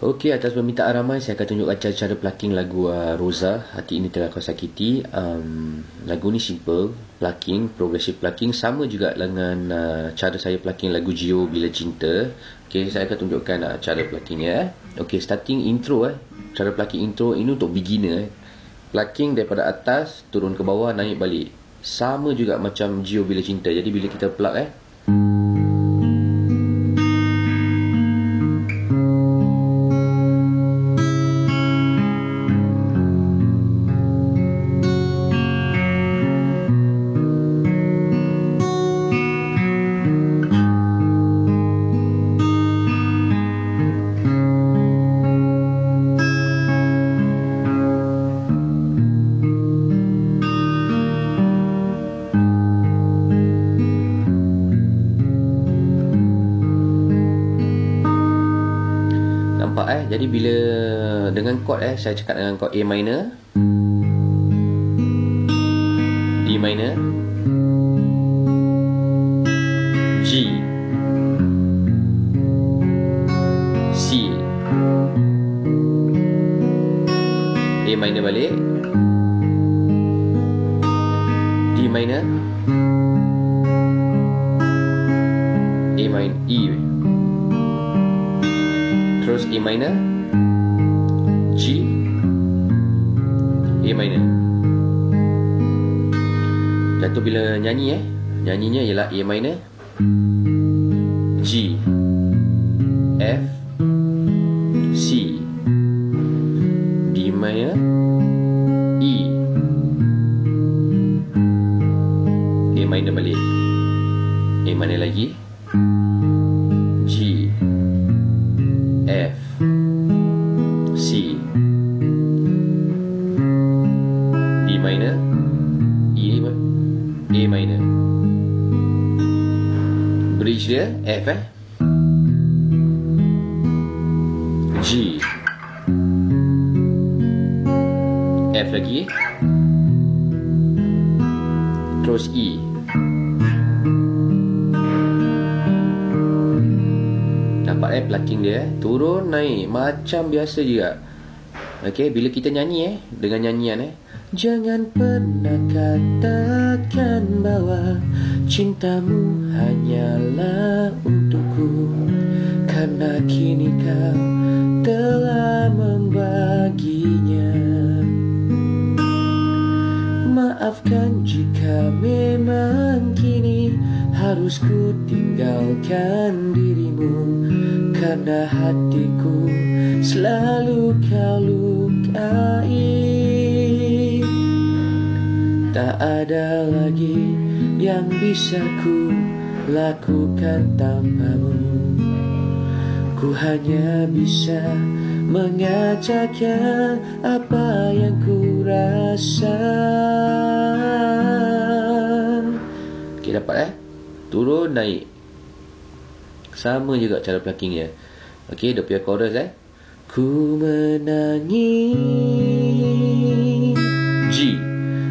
Okey, atas permintaan ramai saya akan tunjukkan cara-cara plucking lagu Rosa, Hati Ini Telah Kau Sakiti. Lagu ni simple, plucking, progressive plucking, sama juga dengan cara saya plucking lagu Gio Bila Cinta. Okey, saya akan tunjukkan cara pluckingnya. Okey, starting intro cara plucking intro ini untuk beginner. Plucking daripada atas turun ke bawah, naik balik. Sama juga macam Gio Bila Cinta. Jadi bila kita pluck jadi bila dengan chord saya cakap dengan chord A minor, D minor, G, C, A minor balik, D minor, A minor, E, terus A minor, G, A minor. Jatuh bila nyanyi nyanyinya ialah A minor, G, F, C, D minor, E, A minor balik, A minor lagi, G, F, C, D minor, E, A minor. Bridge dia F G, F lagi, terus E. Nampak plucking dia turun naik macam biasa juga. Okey, bila kita nyanyi dengan nyanyian jangan pernah katakan bahwa cintamu hanyalah untukku, karena kini kau telah membaginya. Maafkan jika memang kini harus ku tinggalkan dirimu, karena hatiku selalu kau lukai. Tak ada lagi yang bisa ku lakukan tanpamu. Ku hanya bisa mengatakan apa yang ku rasa. Okey, dapat turun naik. Sama juga cara pluckingnya. Okey, dia punya chorus Ku menangis, G,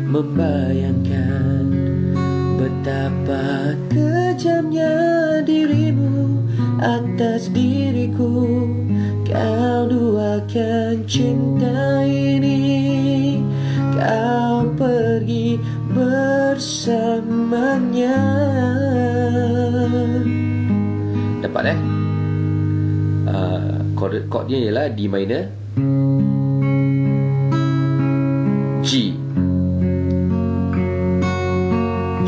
membayangkan betapa kejamnya dirimu atas diriku. Kau duakan cinta ini, kau pergi bersamanya. Dapat chord dia ialah D minor, G,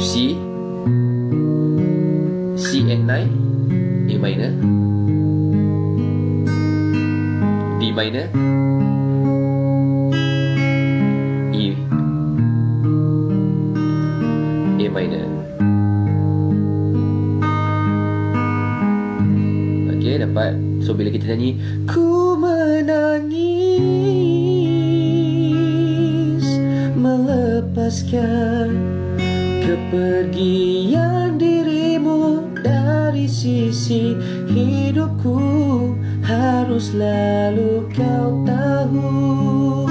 C, C9, A minor, D minor, E, A minor. Okey, dapat. So bila kita nyanyi ku menangis, melepaskan kepergian dirimu dari sisi hidupku, harus lalu kau tahu,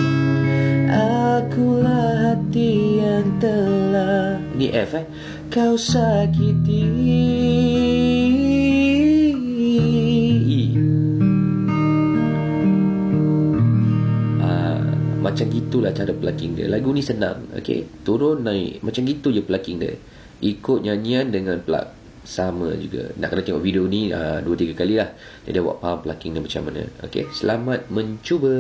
akulah hati yang telah, ini F kau sakiti. macam gitulah cara plucking dia. Lagu ni senang, okay? Turun naik macam gitu je plucking dia. Ikut nyanyian dengan plug sama juga. Nak kena tengok video ni 2-3 kali lah, jadi awak faham plucking dia macam mana. Okay, selamat mencuba.